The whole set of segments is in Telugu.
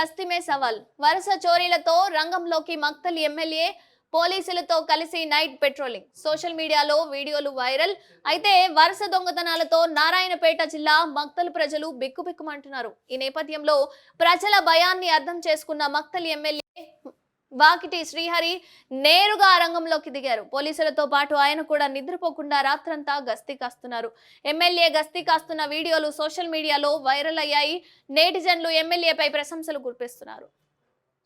గస్తీ మే సవాల్ వరుస చోరీలతో రంగంలోకి మక్తల్ ఎమ్మెల్యే పోలీసులతో కలిసి నైట్ పెట్రోలింగ్ సోషల్ మీడియాలో వీడియోలు వైరల్ అయితే వరుస దొంగతనాలతో నారాయణపేట జిల్లా మక్తల్ ప్రజలు బిక్కుబిక్కుమంటున్నారు ఈ నేపథ్యంలో ప్రజల భయాన్ని అర్థం చేసుకున్న మక్తల్ ఎమ్మెల్యే వాకిటి శ్రీహరి నేరుగా రంగంలోకి దిగారు పోలీసులతో పాటు ఆయన కూడా నిద్రపోకుండా రాత్రంతా గస్తీ కాస్తున్నారు ఎమ్మెల్యే గస్తీ కాస్తున్న వీడియోలు సోషల్ మీడియాలో వైరల్ అయ్యాయి నెటిజన్లు ఎమ్మెల్యేపై ప్రశంసలు కురిపిస్తున్నారు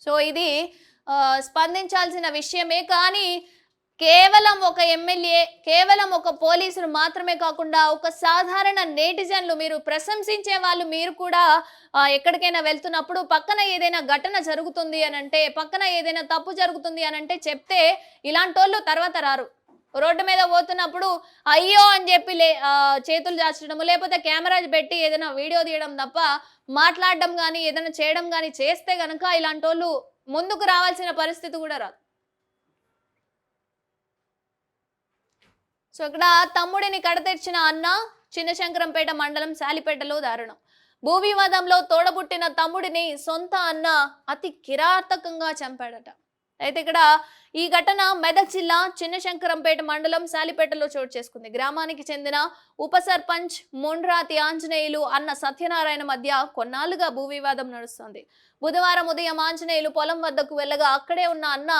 సో ఇది స్పందించాల్సిన విషయమే కానీ కేవలం ఒక ఎమ్మెల్యే కేవలం ఒక పోలీసులు మాత్రమే కాకుండా ఒక సాధారణ నెటిజన్లు మీరు ప్రశంసించే వాళ్ళు మీరు కూడా ఎక్కడికైనా వెళ్తున్నప్పుడు పక్కన ఏదైనా ఘటన జరుగుతుంది అని అంటే పక్కన ఏదైనా తప్పు జరుగుతుంది అని అంటే చెప్తే ఇలాంటి వాళ్ళు తర్వాత రారు రోడ్డు మీద పోతున్నప్పుడు అయ్యో అని చెప్పి చేతులు చాచడము లేకపోతే కెమెరా పెట్టి ఏదైనా వీడియో తీయడం తప్ప మాట్లాడడం కానీ ఏదైనా చేయడం కానీ చేస్తే గనక ఇలాంటి వాళ్ళు ముందుకు రావాల్సిన పరిస్థితి కూడా రాదు సో ఇక్కడ తమ్ముడిని కడతెర్చిన అన్న చిన్నశంకరంపేట మండలం శాలిపేటలో దారుణం భూ వివాదంలో తోడబుట్టిన తమ్ముడిని సొంత అన్న అతి కిరాతకంగా చంపాడట అయితే ఇక్కడ ఈ ఘటన మెదక్ జిల్లా చిన్నశంకరంపేట మండలం శాలిపేటలో చోటు చేసుకుంది గ్రామానికి చెందిన ఉప సర్పంచ్ మొండ్రాతి ఆంజనేయులు అన్న సత్యనారాయణ మధ్య కొన్నాళ్లుగా భూ వివాదం నడుస్తోంది బుధవారం ఉదయం ఆంజనేయులు పొలం వద్దకు వెళ్ళగా అక్కడే ఉన్న అన్న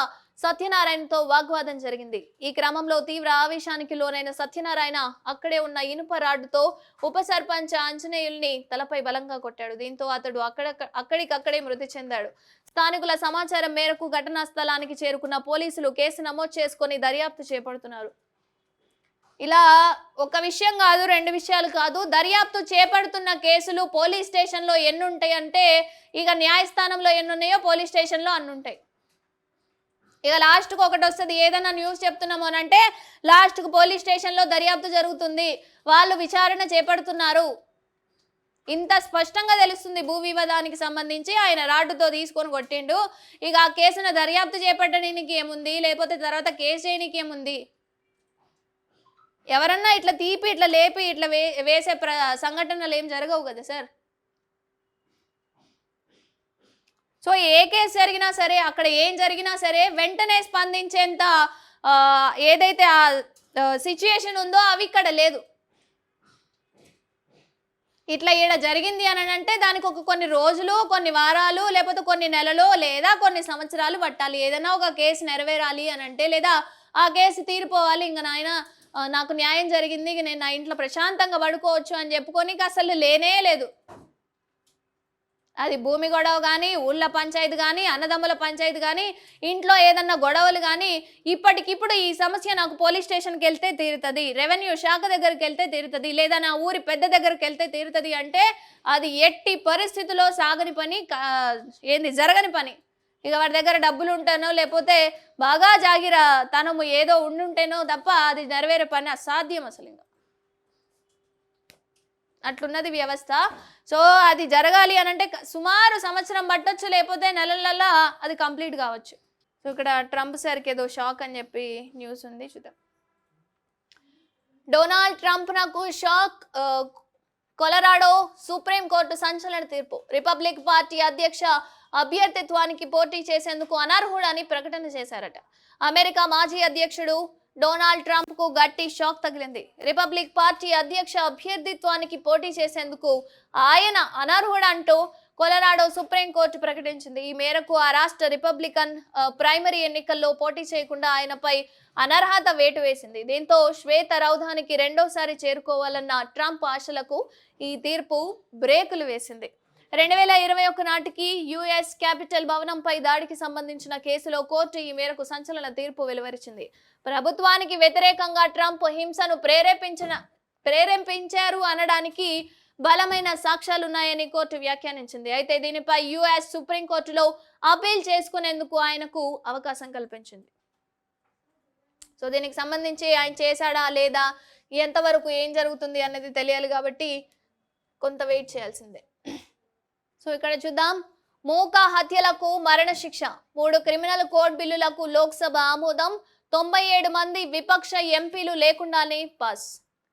సత్యనారాయణతో వాగ్వాదం జరిగింది ఈ క్రమంలో తీవ్ర ఆవేశానికి లోనైన సత్యనారాయణ అక్కడే ఉన్న ఇనుప రాడ్డుతో ఉప సర్పంచ్ ఆంజనేయుల్ని తలపై బలంగా కొట్టాడు దీంతో అతడు అక్కడికక్కడే మృతి చెందాడు స్థానికుల సమాచారం మేరకు ఘటనా స్థలానికి చేరుకున్న పోలీసులు కేసు నమోదు చేసుకుని దర్యాప్తు చేపడుతున్నారు ఇలా ఒక విషయం కాదు రెండు విషయాలు కాదు దర్యాప్తు చేపడుతున్న కేసులు పోలీస్ స్టేషన్లో ఎన్ని ఉంటాయి అంటే ఇక న్యాయస్థానంలో ఎన్ని ఉన్నాయో పోలీస్ స్టేషన్లో అన్ని ఉంటాయి ఇక లాస్ట్కు ఒకటి వస్తుంది ఏదైనా న్యూస్ చెప్తున్నాము అని అంటే లాస్ట్కు పోలీస్ స్టేషన్లో దర్యాప్తు జరుగుతుంది వాళ్ళు విచారణ చేపడుతున్నారు ఇంత స్పష్టంగా తెలుస్తుంది భూ వివాదానికి సంబంధించి ఆయన రాడ్డుతో తీసుకొని కొట్టిండు ఇక ఆ కేసును దర్యాప్తు చేపట్టడానికి ఏముంది లేకపోతే తర్వాత కేసు చేయడానికి ఏముంది ఎవరన్నా ఇట్లా తీపి ఇట్లా లేపి ఇట్లా వేసే సంఘటనలు ఏం జరగవు కదా సార్ సో ఏ కేసు జరిగినా సరే అక్కడ ఏం జరిగినా సరే వెంటనే స్పందించేంత ఏదైతే ఆ సిచ్యుయేషన్ ఉందో అవి ఇక్కడ లేదు ఇట్లా ఈడ జరిగింది అని అంటే దానికి కొన్ని రోజులు కొన్ని వారాలు లేకపోతే కొన్ని నెలలు లేదా కొన్ని సంవత్సరాలు పట్టాలి ఏదైనా ఒక కేసు నెరవేరాలి అని అంటే లేదా ఆ కేసు తీరిపోవాలి ఇంకా నాయన నాకు న్యాయం జరిగింది నేను నా ఇంట్లో ప్రశాంతంగా పడుకోవచ్చు అని చెప్పుకొని అసలు లేనే లేదు అది భూమి గొడవ కానీ ఊళ్ళ పంచాయతీ కానీ అన్నదమ్ముల పంచాయతీ కానీ ఇంట్లో ఏదన్నా గొడవలు కానీ ఇప్పటికిప్పుడు ఈ సమస్య నాకు పోలీస్ స్టేషన్కి వెళ్తే తీరుతుంది రెవెన్యూ శాఖ దగ్గరికి వెళ్తే తీరుతుంది లేదా నా ఊరి పెద్ద దగ్గరికి వెళ్తే తీరుతుంది అంటే అది ఎట్టి పరిస్థితుల్లో సాగని పని జరగని పని ఇక వాడి దగ్గర డబ్బులు ఉంటానో లేకపోతే బాగా జాగిర తనము ఏదో ఉండుంటేనో తప్ప అది నెరవేరే పని అసాధ్యం అసలు ఇంకా అట్లున్నది వ్యవస్థ సో అది జరగాలి అని అంటే సుమారు సంవత్సరం పట్టొచ్చు లేకపోతే నెలలల్లా అది కంప్లీట్ కావచ్చు సో ఇక్కడ ట్రంప్ సార్కి ఏదో షాక్ అని చెప్పి న్యూస్ ఉంది చూద్దాం డొనాల్డ్ ట్రంప్ నాకు షాక్ కొలరాడో సుప్రీంకోర్టు సంచలన తీర్పు రిపబ్లిక్ పార్టీ అధ్యక్ష అభ్యర్థిత్వానికి పోటీ చేసేందుకు అనర్హుడని ప్రకటన చేశారట అమెరికా మాజీ అధ్యక్షుడు డొనాల్డ్ ట్రంప్ కు గట్టి షాక్ తగిలింది రిపబ్లిక్ పార్టీ అధ్యక్ష అభ్యర్థిత్వానికి పోటీ చేసేందుకు ఆయన అనర్హుడంటూ కొలరాడో సుప్రీంకోర్టు ప్రకటించింది ఈ మేరకు ఆ రాష్ట్ర రిపబ్లికన్ ప్రైమరీ ఎన్నికల్లో పోటీ చేయకుండా ఆయనపై అనర్హత వేటు వేసింది దీంతో శ్వేత రౌధానికి రెండోసారి చేరుకోవాలన్న ట్రంప్ ఆశలకు ఈ తీర్పు బ్రేకులు వేసింది 2021 నాటికి యుఎస్ క్యాపిటల్ భవనంపై దాడికి సంబంధించిన కేసులో కోర్టు ఈ మేరకు సంచలన తీర్పు వెలువరించింది ప్రభుత్వానికి వ్యతిరేకంగా ట్రంప్ హింసను ప్రేరేపించారు అనడానికి బలమైన సాక్ష్యాలున్నాయని కోర్టు వ్యాఖ్యానించింది అయితే దీనిపై యుఎస్ సుప్రీంకోర్టులో అపీల్ చేసుకునేందుకు ఆయనకు అవకాశం కల్పించింది సో దీనికి సంబంధించి ఆయన చేశాడా లేదా ఎంతవరకు ఏం జరుగుతుంది అన్నది తెలియాలి కాబట్టి కొంత వెయిట్ చేయాల్సిందే సో ఇక్కడ చూద్దాం మూక హత్యలకు మరణ శిక్ష 3 క్రిమినల్ కోడ్ బిల్లులకు లోక్సభ ఆమోదం 97 మంది విపక్ష ఎంపీలు లేకుండానే పాస్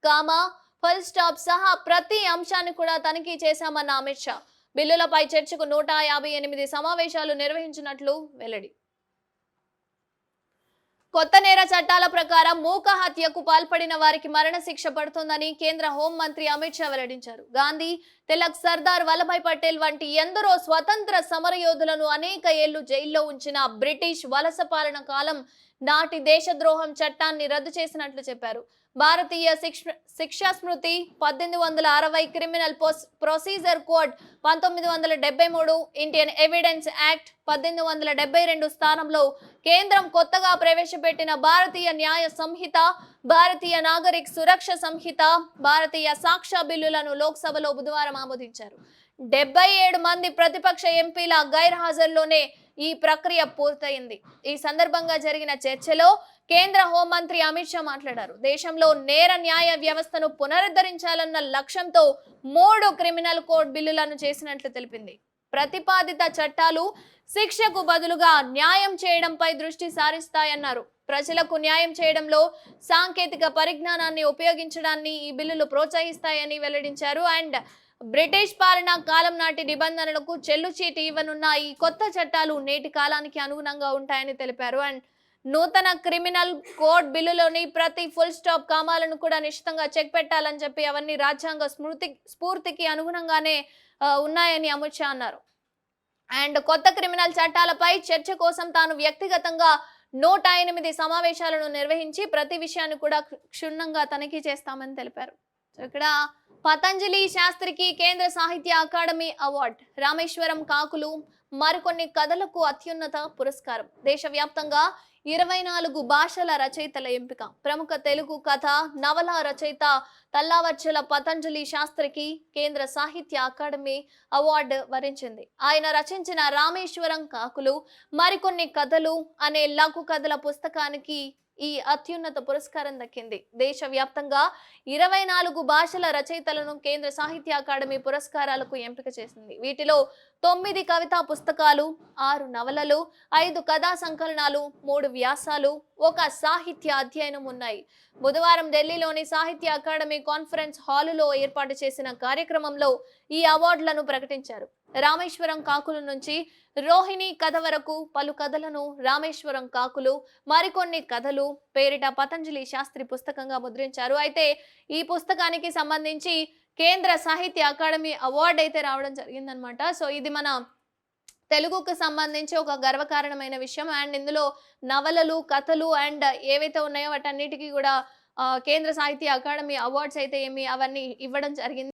కామా ఫుల్ స్టాప్ సహా ప్రతి అంశాన్ని కూడా తనిఖీ చేశామన్న అమిత్ షా బిల్లులపై చర్చకు 158 సమావేశాలు నిర్వహించినట్లు వెల్లడి. కొత్త నేర చట్టాల ప్రకారం మూక హత్యకు పాల్పడిన వారికి మరణశిక్ష పడుతుందని కేంద్ర హోంమంత్రి అమిత్ షా వెల్లడించారు. గాంధీ, తిలక్, సర్దార్ వల్లభాయ్ పటేల్ వంటి ఎందరో స్వతంత్ర సమరయోధులను అనేక ఏళ్లు జైల్లో ఉంచిన బ్రిటిష్ వలస పాలన కాలం నాటి దేశద్రోహం చట్టాన్ని రద్దు చేసినట్లు చెప్పారు. భారతీయ శిక్షా స్మృతి 1860, criminal procedure code 1973, Indian evidence act 1872 స్థానంలో కేంద్రం కొత్తగా ప్రవేశపెట్టిన భారతీయ న్యాయ సంహిత, భారతీయ నాగరిక సురక్ష సంహిత, భారతీయ సాక్ష్య బిల్లులను లోక్సభలో బుధవారం ఆమోదించారు. 77 మంది ప్రతిపక్ష ఎంపీల గైర్హాజరులోనే ఈ ప్రక్రియ పూర్తయింది. ఈ సందర్భంగా జరిగిన చర్చలో కేంద్ర హోంమంత్రి అమిత్ షా మాట్లాడారు. దేశంలో నేర న్యాయ వ్యవస్థను పునరుద్ధరించాలన్న లక్ష్యంతో 3 క్రిమినల్ కోడ్ బిల్లులను చేసినట్లు తెలిపింది. ప్రతిపాదిత చట్టాలు శిక్షకు బదులుగా న్యాయం చేయడంపై దృష్టి సారిస్తాయన్నారు. ప్రజలకు న్యాయం చేయడంలో సాంకేతిక పరిజ్ఞానాన్ని ఉపయోగించడాన్ని ఈ బిల్లులు ప్రోత్సహిస్తాయని వెల్లడించారు. అండ్ బ్రిటిష్ పాలనా కాలం నాటి నిబంధనలకు చెల్లుచీటి ఇవ్వనున్న ఈ కొత్త చట్టాలు నేటి కాలానికి అనుగుణంగా ఉంటాయని తెలిపారు. అండ్ నూతన క్రిమినల్ కోడ్ బిల్లులోని ప్రతి ఫుల్ స్టాప్ కామాలను కూడా నిశ్చితంగా చెక్ పెట్టాలని చెప్పి అవన్నీ రాజ్యాంగ స్ఫూర్తికి అనుగుణంగానే ఉన్నాయని అమిత్ షా అన్నారు. అండ్ కొత్త క్రిమినల్ చట్టాలపై చర్చ కోసం తాను వ్యక్తిగతంగా 108 సమావేశాలను నిర్వహించి ప్రతి విషయాన్ని కూడా క్షుణ్ణంగా తనిఖీ చేస్తామని తెలిపారు. ఇక్కడ పతంజలి శాస్త్రికి కేంద్ర సాహిత్య అకాడమీ అవార్డు, రామేశ్వరం కాకులు మరికొన్ని కథలకు అత్యున్నత పురస్కారం. దేశవ్యాప్తంగా 24 భాషల రచయితల ఎంపిక. ప్రముఖ తెలుగు కథ, నవల రచయిత తల్లావర్చల పతంజలి శాస్త్రికి కేంద్ర సాహిత్య అకాడమీ అవార్డు వరించింది. ఆయన రచించిన రామేశ్వరం కాకులు మరికొన్ని కథలు అనే లఘు కథల పుస్తకానికి ఈ అత్యున్నత పురస్కారం దక్కింది. దేశవ్యాప్తంగా 24 భాషల రచయితలను కేంద్ర సాహిత్య అకాడమీ పురస్కారాలకు ఎంపిక చేసింది. వీటిలో 9 కవితా పుస్తకాలు, 6 నవలలు, 5 కథా సంకలనాలు, 3 వ్యాసాలు, 1 సాహిత్య అధ్యయనం ఉన్నాయి. బుధవారం ఢిల్లీలోని సాహిత్య అకాడమీ కాన్ఫరెన్స్ హాలులో ఏర్పాటు చేసిన కార్యక్రమంలో ఈ అవార్డులను ప్రకటించారు. రామేశ్వరం కాకుల నుంచి రోహిణి కథ వరకు పలు కథలను రామేశ్వరం కాకులు మరికొన్ని కథలు పేరిట పతంజలి శాస్త్రి పుస్తకంగా ముద్రించారు. అయితే ఈ పుస్తకానికి సంబంధించి కేంద్ర సాహిత్య అకాడమీ అవార్డు అయితే రావడం జరిగిందనమాట. సో ఇది మన తెలుగుకు సంబంధించి ఒక గర్వకారణమైన విషయం. అండ్ ఇందులో నవలలు, కథలు అండ్ ఏవైతే ఉన్నాయో వాటన్నిటికీ కూడా కేంద్ర సాహిత్య అకాడమీ అవార్డ్స్ అయితే అవన్నీ ఇవ్వడం జరిగింది.